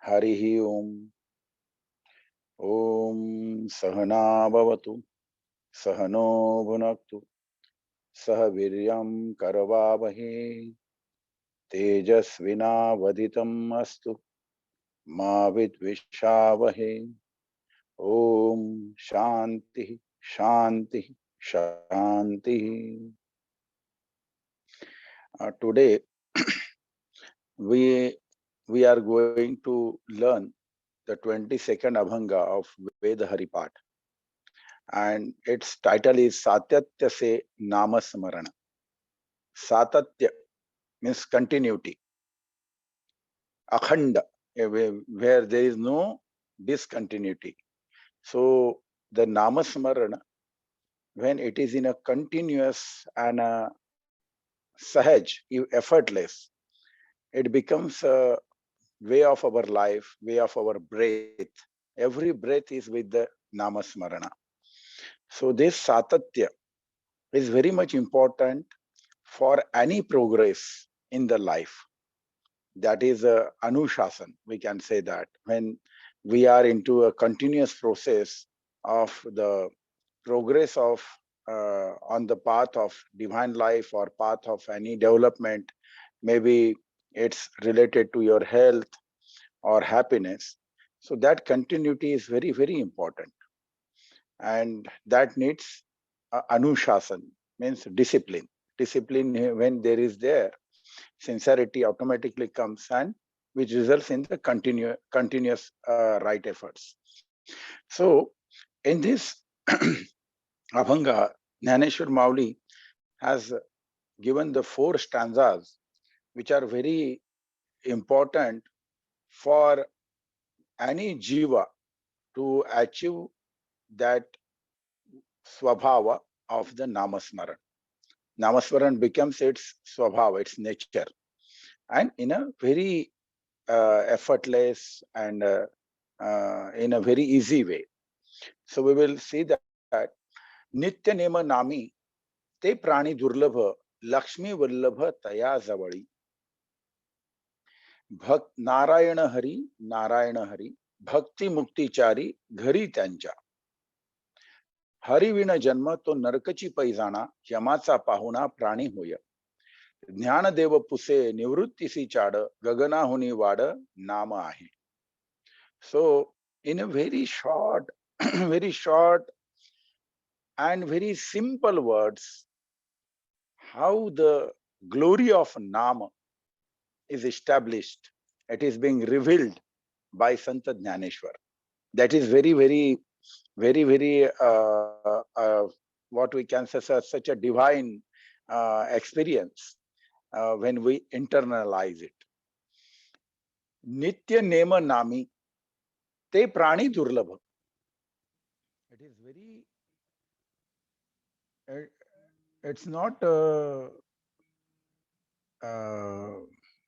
हरिः ओम्। ॐ सहना भवतु, सहनो भुनक्तु, सह वीर्यं करवावहै, तेजस्विनावधितम् अस्तु मा विद्विषावहै। ॐ शान्तिः शान्तिः शान्तिः। Today we are going to learn the 22nd Abhanga of Veda Haripat, and its title is Satyatya Se Namasmarana. Satatya means continuity, akhanda, where there is no discontinuity. So the Namasmarana, when it is in a continuous and a sahaj, effortless, it becomes a way of our life, way of our breath. Every breath is with the Namasmarana. So this Satatya is very much important for any progress in the life. That is a Anushasan, we can say that. When we are into a continuous process of the progress of on the path of divine life or path of any development, maybe it's related to your health or happiness. So that continuity is very, very important. And that needs Anushasan, means discipline. Discipline, when there is there, sincerity automatically comes, and which results in the continuous right efforts. So in this Abhanga, Jnaneshwar Mauli has given the 4 stanzas which are very important for any jiva to achieve that swabhava of the Namasmaran. Namasmaran becomes its swabhava, its nature, and in a very effortless and in a very easy way. So we will see that Nitya Nema Nami Te Prani Durlabha Lakshmi Vallabha Taya Zavali Bhakt Narayana Hari Bhakti Muktichari Ghari Tancha हरिविण जन्म तो नरकची पैजाणा यमाचा पाहुणा प्राणी होय ज्ञानदेव पुसे निवृत्तीसी चाड गगनाहुनी वाड नाम आहे. So in a very short very short and very simple words, how the glory of Nama is established, it is being revealed by Santa Jnaneshwar. That is very, very, very, very what we can say, such a divine experience when we internalize it. Nitya Nema Nami Te Prani Durlabha. It is very, it's not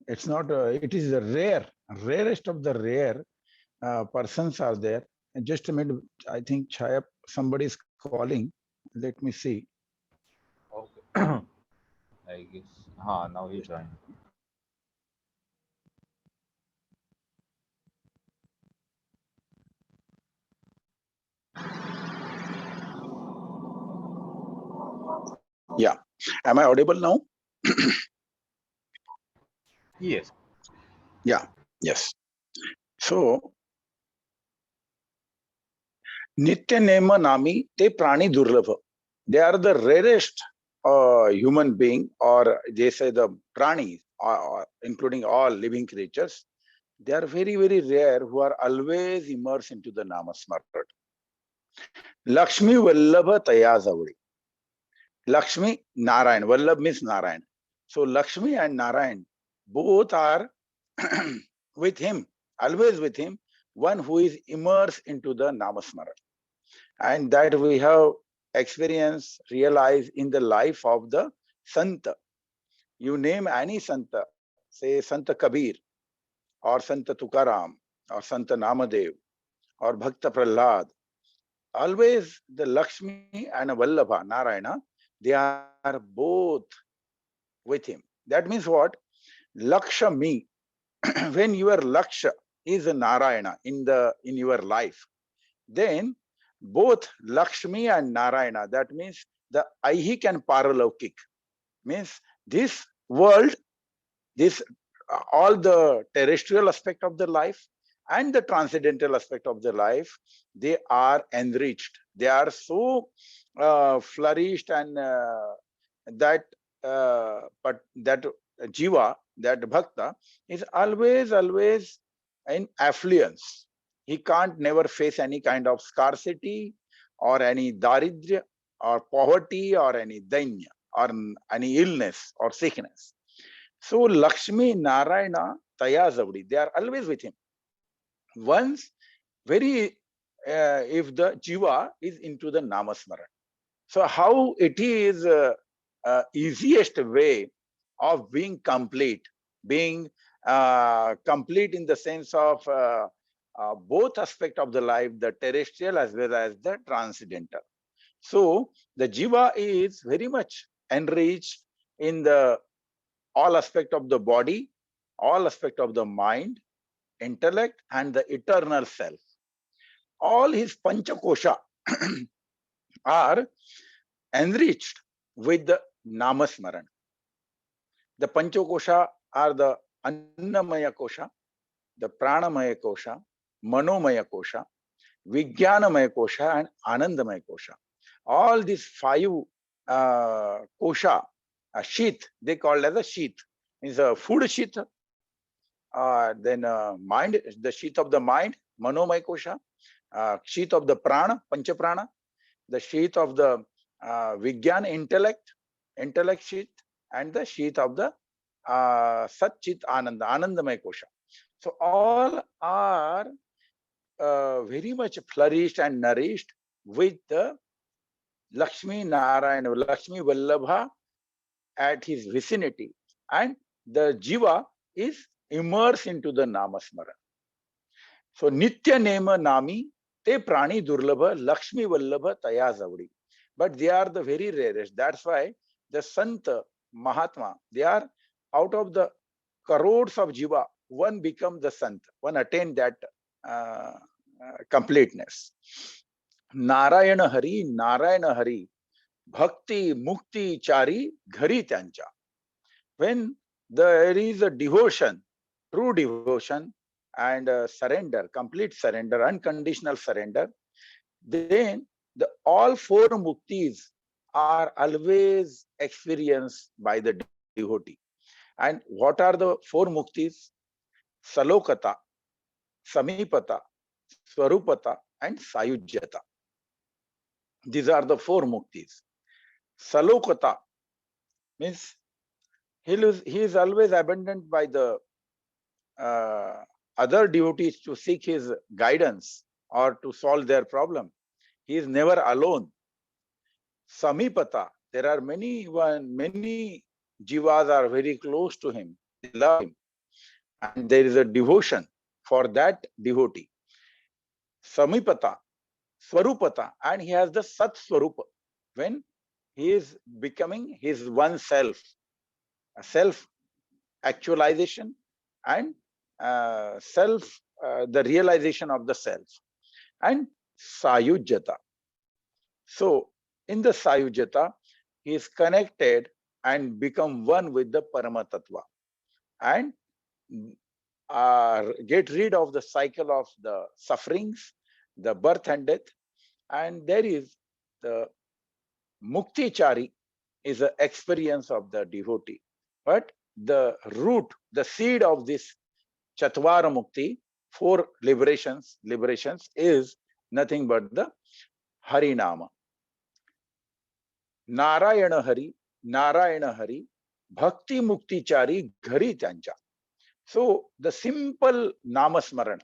it is a rarest of the rare persons are there. Just a minute, I think Chaya, somebody is calling. Let me see. Okay. I guess. Now he joined. Yeah. Am I audible now? Yes. Yeah. Yes. So, Nitya Nema Nami Te Prani Durlabha. They are the rarest human being, or they say the pranis, including all living creatures. They are very, very rare who are always immersed into the Namasmaran. Lakshmi Vallabha Tayazavadi. Lakshmi Narayan. Vallabh means Narayan. So Lakshmi and Narayan both are with him, always with him, one who is immersed into the Namasmaran. And that we have experienced, realized in the life of the Santa. You name any Santa, say Santa Kabir, or Santa Tukaram, or Santa Namadev, or Bhakta Prahlad. Always the Lakshmi and Vallabha, Narayana, they are both with him. That means what? Lakshami. When your Laksha is a Narayana in your life, then both Lakshmi and Narayana, that means the Aihik and Paralaukik, means this world, this all the terrestrial aspect of the life and the transcendental aspect of the life, they are enriched. They are so flourished, and that but that jiva, that bhakta, is always in affluence. He can't never face any kind of scarcity or any daridrya or poverty or any dainya or any illness or sickness. So Lakshmi, Narayana, Taya Zavdi, they are always with him. Once very if the jiva is into the namasmaran. So how it is easiest way of being complete in the sense of both aspect of the life, the terrestrial as well as the transcendental. So the jiva is very much enriched in the all aspect of the body, all aspect of the mind, intellect, and the eternal self. All his panchakosha are enriched with the namasmaran. The panchakosha are the annamaya kosha, the pranamaya kosha, manomaya kosha, vijnanamaya kosha, and anandamaya kosha. All these five kosha, a sheath, they call as a sheath, means a food sheath. Then mind, the sheath of the mind, manomaya kosha, sheath of the prana, panchaprana, the sheath of the Vijnan intellect sheath, and the sheath of the Sat Chit Ananda, Anandamaya Kosha. So all are very much flourished and nourished with the Lakshmi Narayana, Lakshmi Vallabha at his vicinity, and the Jiva is immersed into the Namasmara. So Nitya Nema Nami te Prani Durlabha Lakshmi Vallabha Taya Zavdi. But they are the very rarest. That's why the Santa Mahatma, they are out of the crores of Jiva, one become the Sant, one attain that completeness. Narayana Hari, Bhakti, Mukti, Chari, Ghari Tyancha. When there is a devotion, true devotion, and surrender, complete surrender, unconditional surrender, then the all four muktis are always experienced by the devotee. And what are the four muktis? Salokata, Samipata, Swarupata, and Sayujyata. These are the four muktis. Salokata means he is always abandoned by the other devotees to seek his guidance or to solve their problem. He is never alone. Samipata, there are many jivas are very close to him. They love him. And there is a devotion for that devotee. Samipata, Swarupata, and he has the Sat Swarupa. When he is becoming his one self, a self actualization and the realization of the self. And Sayujjata. So in the Sayujjata, he is connected and become one with the Paramatattva and get rid of the cycle of the sufferings, the birth and death. And there is the Mukti Chari is the experience of the devotee. But the root, the seed of this Chatvara Mukti, four liberations is nothing but the Harinama. Narayana Hari, Bhakti Mukti Chari Ghari Tyancha. So the simple Namasmaran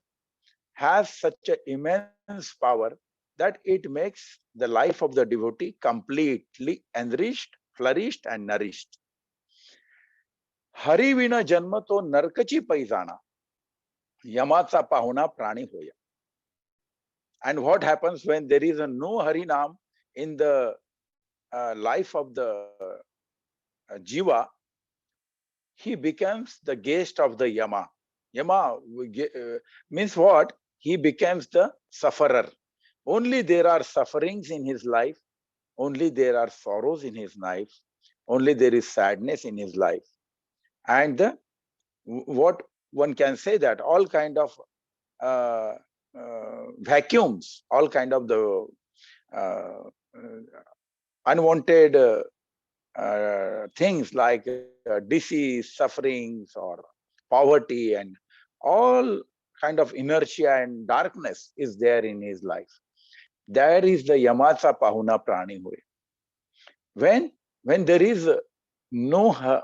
has such an immense power that it makes the life of the devotee completely enriched, flourished, and nourished. Hari vina janma to narkachi paisana, yamacha pahuna prani hoya. And what happens when there is no Harinam in the life of the jiva? He becomes the guest of the Yama. Yama means what? He becomes the sufferer. Only there are sufferings in his life. Only there are sorrows in his life. Only there is sadness in his life. And what one can say that all kind of uh, vacuums, all kind of the uh, unwanted things like disease, sufferings, or poverty, and all kind of inertia and darkness is there in his life. There is the Yamacha Pahuna Prani Hoye. When there is no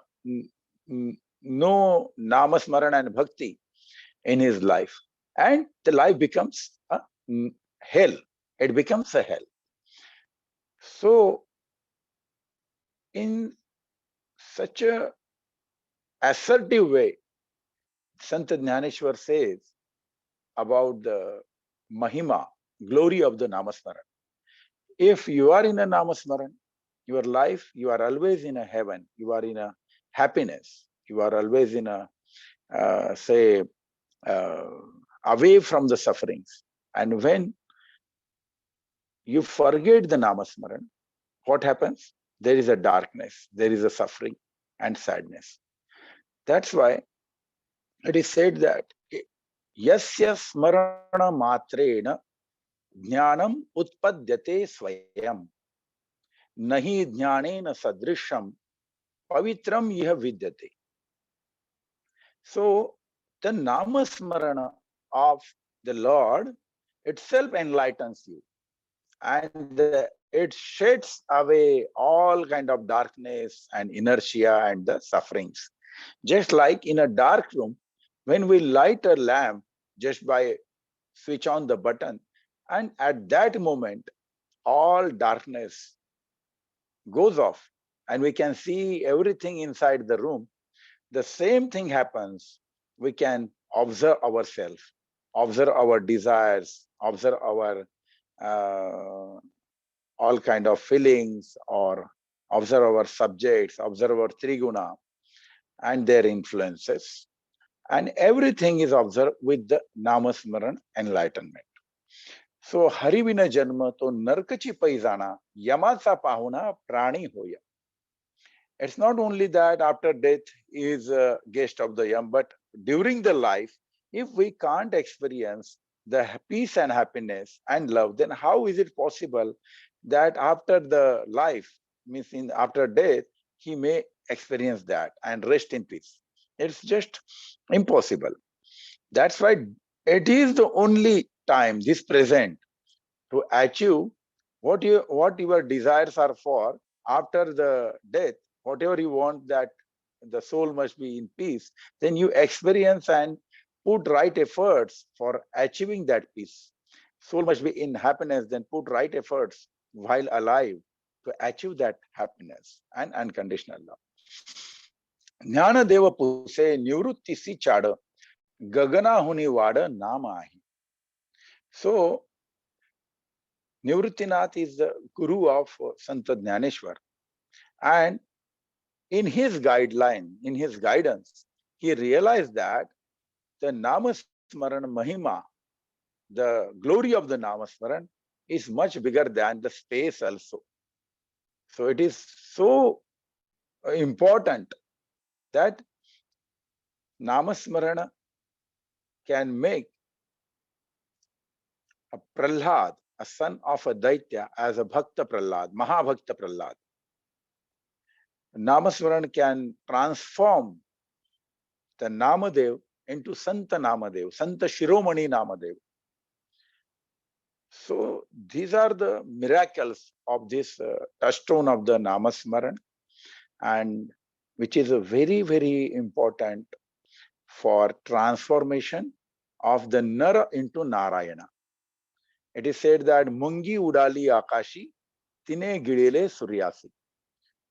no namasmaran and bhakti in his life, and the life becomes a hell. It becomes a hell. So, in such a assertive way, Sant Jnaneshwar says about the mahima, glory of the namasmaran. If you are in a namasmaran, your life, you are always in a heaven, you are in a happiness, you are always in a, say, uh, away from the sufferings. And when you forget the namasmaran, what happens? There is a darkness, there is a suffering and sadness. That's why it is said that yasya smarana matrena jnanam utpadyate swayam nahi jnanena sadrisham pavitram yah vidyate. So the namasmarana of the Lord itself enlightens you, and it sheds away all kind of darkness and inertia and the sufferings. Just like in a dark room, when we light a lamp just by switch on the button, and at that moment all darkness goes off and we can see everything inside the room. The same thing happens. We can observe ourselves, observe our desires, observe our all kind of feelings, or observe our subjects, observe our triguna and their influences. And everything is observed with the namasmaran enlightenment. So Harivina Janma to Narkachi Paisana, Yamasa Pahuna Prani Hoya. It's not only that after death is a guest of the Yam, but during the life, if we can't experience the peace and happiness and love, then how is it possible that after the life, means in after death, he may experience that and rest in peace? It's just impossible. That's why it is the only time, this present, to achieve what your desires are for after the death, whatever you want, that the soul must be in peace, then you experience and put right efforts for achieving that peace. Soul must be in happiness, then put right efforts while alive to achieve that happiness and unconditional love. Jnana Deva Puse Nivrutti Si Chada Gagana Huni Vada Namahi. So Nivruttinath is the guru of Santa Jnaneshwar. And in his guideline, in his guidance, he realized that the Namasmaran Mahima, the glory of the Namasmaran, is much bigger than the space also. So it is so important that Namasmarana can make a Prahlad, a son of a Daitya, as a Bhakta Prahlad, Mahabhakta Prahlad. Namasmaran can transform the Namadev into Santa Namadev, Santa Shiromani Namadev. So these are the miracles of this touchstone of the Namasmaran, and which is a very, very important for transformation of the Nara into Narayana. It is said that Mungi Udali Akashi, Tine Gidele Suryasi.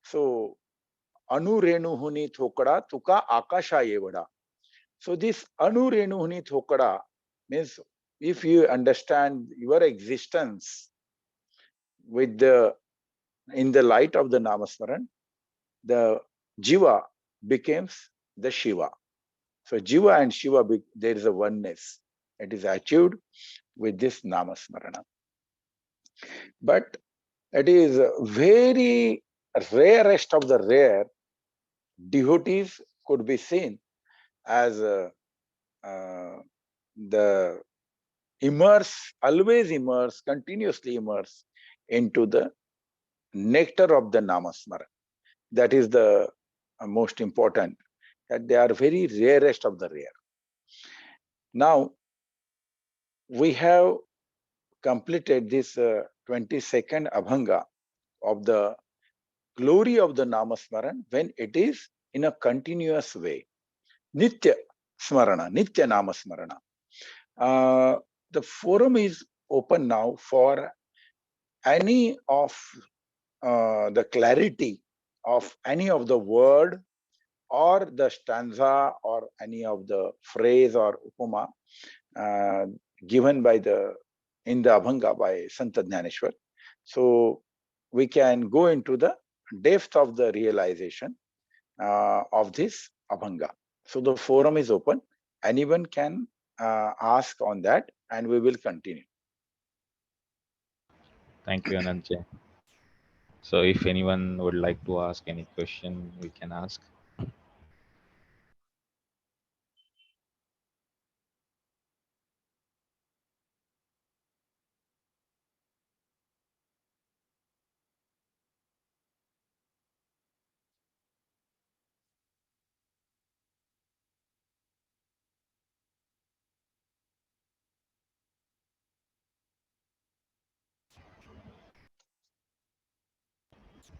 So Anu Renuhuni Thokada Tuka Akasha Yevada. So this Anu Renuhuni Thokada means, if you understand your existence with the in the light of the Namasmaran, the Jiva becomes the Shiva. So Jiva and Shiva, there is a oneness. It is achieved with this Namasmarana. But it is very rarest of the rare devotees could be seen as the always immerse, continuously immerse into the nectar of the Namasmara. That is the most important, that they are very rarest of the rare. Now, we have completed this 22nd Abhanga of the glory of the Namasmaran when it is in a continuous way. Nitya Smarana, Nitya Namasmarana. The forum is open now for any of the clarity of any of the word or the stanza or any of the phrase or upama given by in the Abhanga by Santa Jnaneshwar. So we can go into the depth of the realization of this Abhanga. So the forum is open. Anyone can ask on that, and we will continue. Thank you, Anantji. So if anyone would like to ask any question, we can ask.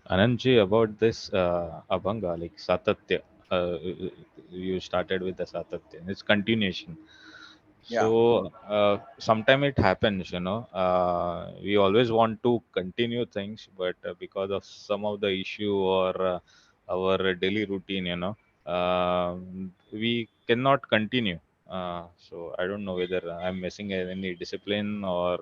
Anandji, about this Abhanga, like Satatya, you started with the Satatya. It's continuation. Yeah. So sometime it happens, we always want to continue things, but because of some of the issue or our daily routine, we cannot continue. So I don't know whether I'm missing any discipline or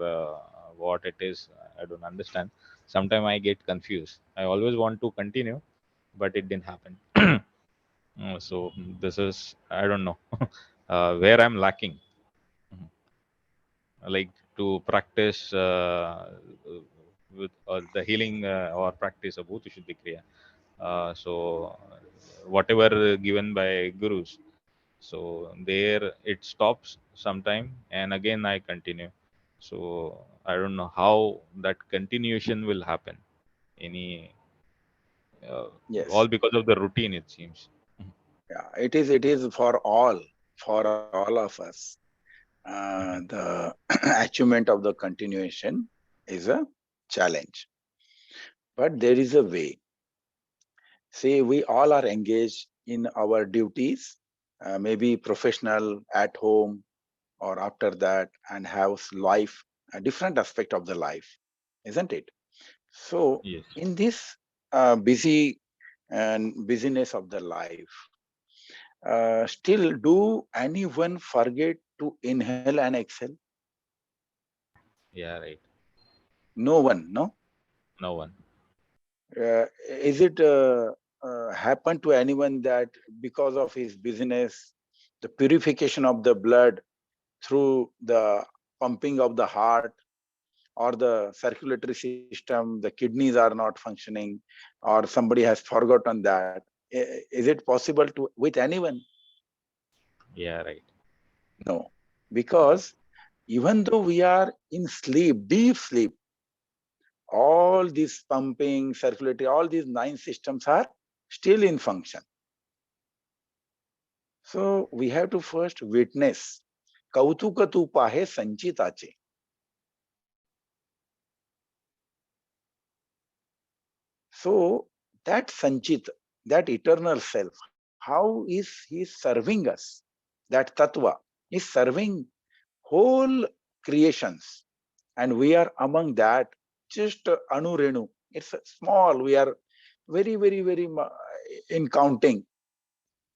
what it is. I don't understand. Sometimes I get confused. I always want to continue, but it didn't happen. So this is, I don't know, where I'm lacking. Like to practice with the healing or practice of Bhuta Shuddhi Kriya. So whatever given by gurus, so there it stops sometime and again I continue. So I don't know how that continuation will happen. Any uh, all Yes. because of the routine, it seems. Yeah. It is for all of us. Mhm. The achievement of the continuation is a challenge, but there is a way. See, we all are engaged in our duties, maybe professional, at home, or after that, and have life, a different aspect of the life, isn't it? So, Yes. in this busy and busyness of the life, still, do anyone forget to inhale and exhale? Yeah, right. No one, no? No one. Is it happen to anyone that because of his business, the purification of the blood through the pumping of the heart or the circulatory system, the kidneys are not functioning, or somebody has forgotten that? Is it possible to with anyone? Yeah, right. No, because even though we are in sleep, deep sleep, all these pumping, circulatory, all these 9 systems are still in function. So we have to first witness kautuka tu pahe sanchitache. So that sanchit, that eternal self, how is he serving us? That tattva is serving whole creations, and we are among that just anu renu. It's small. We are very in counting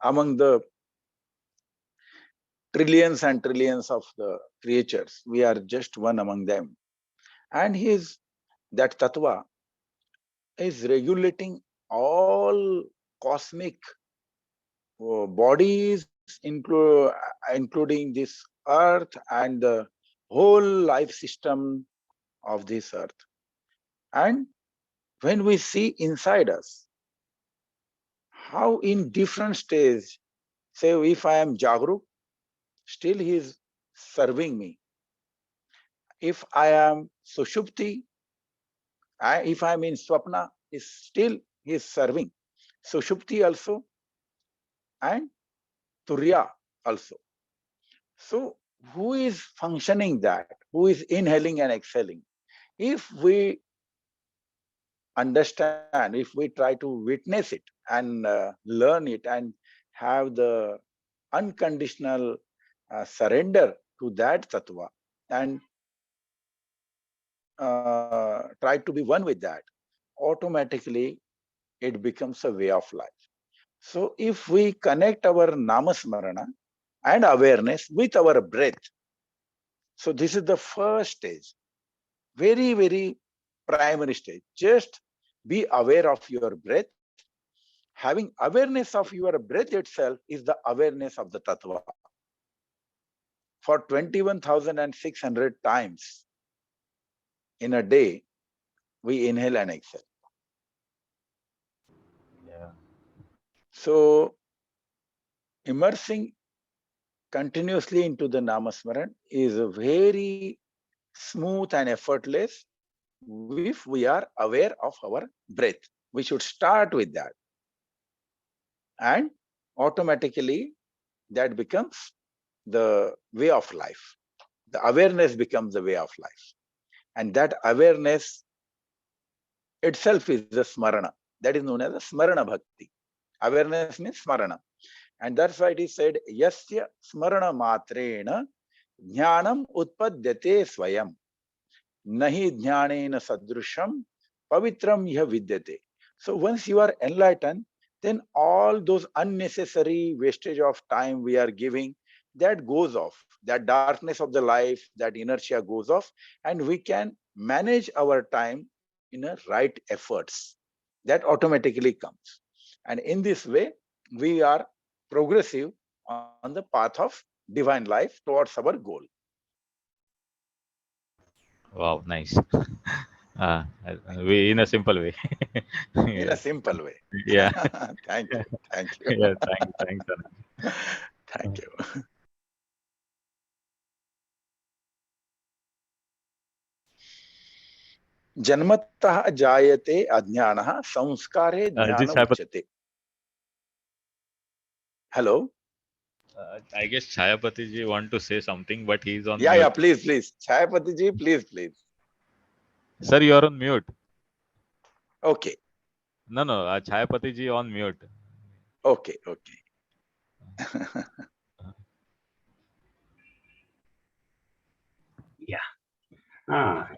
among the trillions and trillions of the creatures. We are just one among them. And that tattva is regulating all cosmic bodies including this earth and the whole life system of this earth. And when we see inside us, how in different stages, say if I am Jagruk, still he is serving me. If I am Sushupti, if I am in Swapna, is still he is serving. Sushupti also and Turiya also. So who is functioning that? Who is inhaling and exhaling? If we understand, if we try to witness it and learn it and have the unconditional surrender to that tattva and try to be one with that, automatically it becomes a way of life. So if we connect our namasmarana and awareness with our breath, so this is the first stage, very, very primary stage. Just be aware of your breath. Having awareness of your breath itself is the awareness of the tattva. For 21,600 times in a day, we inhale and exhale. Yeah. So immersing continuously into the namasmaran is a very smooth and effortless if we are aware of our breath. We should start with that. And automatically that becomes the way of life. The awareness becomes the way of life. And that awareness itself is the smarana. That is known as the smarana bhakti. Awareness means smarana. And that's why it is said, Yasya smarana matrena jnanam utpadyate swayam. Nahi jnanena sadrusham pavitram yah vidyate. So once you are enlightened, then all those unnecessary wastage of time we are giving, that goes off. That darkness of the life, that inertia goes off, and we can manage our time in a right efforts. That automatically comes. And in this way, we are progressive on the path of divine life towards our goal. Wow, nice. Uh, we in a simple way. In Yeah. a simple way. Yeah. Thank you. Thank you. Yeah. Thanks, Anand. Thank you. जन्मतः जायते अज्ञानः संस्कारे Is ज्ञान this happen? उच्यते. Hello. I guess Chayapati ji want to say something, but he's on Yeah, mute. please, please. Chayapati ji, please, please. Sir, you are on mute. Okay, No, Chayapati ji on mute. okay. Yeah.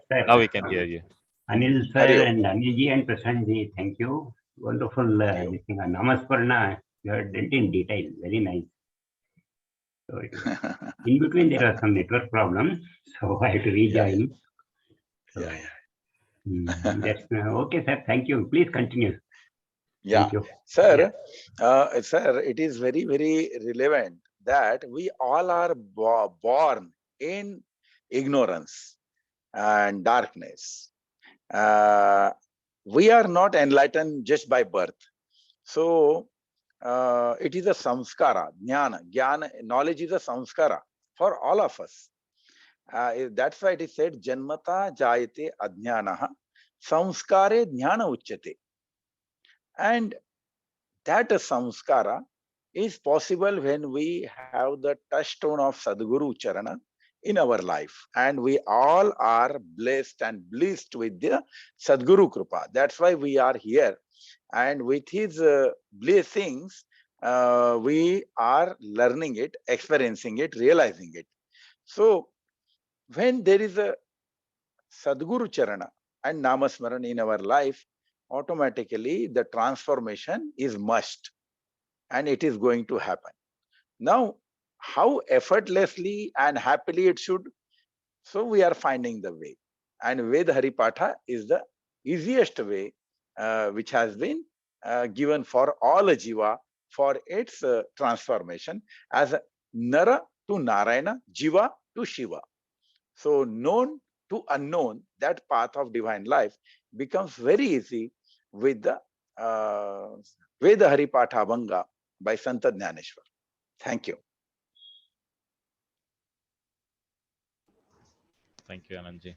Sir, Now we can hear you. Anil sir Hari Om. and Anilji and Prashant ji, thank you. Wonderful Hari Om. this thing. Namasparna, you have dealt in detail. Very nice. So in between there are some network problems, so I have to rejoin. So, that's okay, sir. Thank you. Please continue. Yeah, Thank you. sir. Sir, it is very, very relevant that we all are born in ignorance and darkness. We are not enlightened just by birth. So it is a samskara, jnana. Knowledge is a samskara for all of us. That's why it is said, janmata jayate ajnanaha samskare jnana uchyate. And that samskara is possible when we have the touchstone of Sadguru Charana in our life. And we all are blessed and blessed with the Sadguru Krupa. That's why we are here. And with his blessings, we are learning it, experiencing it, realizing it. So when there is a Sadguru Charana and Namasmaran in our life, automatically the transformation is must. And it is going to happen. Now, how effortlessly and happily it should, so we are finding the way. And Ved Haripatha is the easiest way which has been given for all a jiva for its transformation as Nara to Narayana, Jiva to Shiva. So known to unknown, that path of divine life becomes very easy with the Veda Hari Pathabhanga by Santa Jnaneshwar. Thank you. Thank you, Anandji.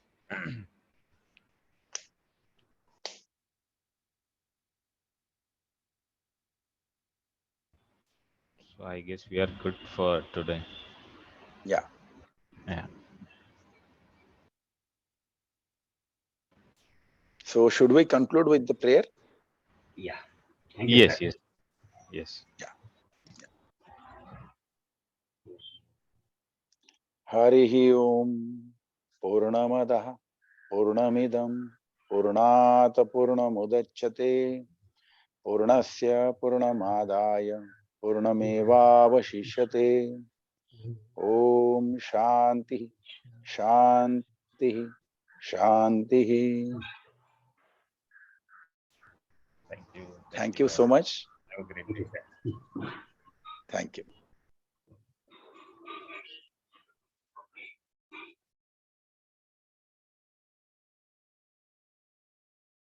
So I guess we are good for today. Yeah. Yeah. So should we conclude with the prayer? Yeah. Thank you, Yes, sir. yes, yes. Harihi Om Purnamadah Purnamidam Purnat Purnamudachyate Purnasya Purnamadaya Purnamevavashishyate. Om Shanti Shanti Shanti. Thank you. Thank you so much. Have a great Thank day. you, sir. Thank you.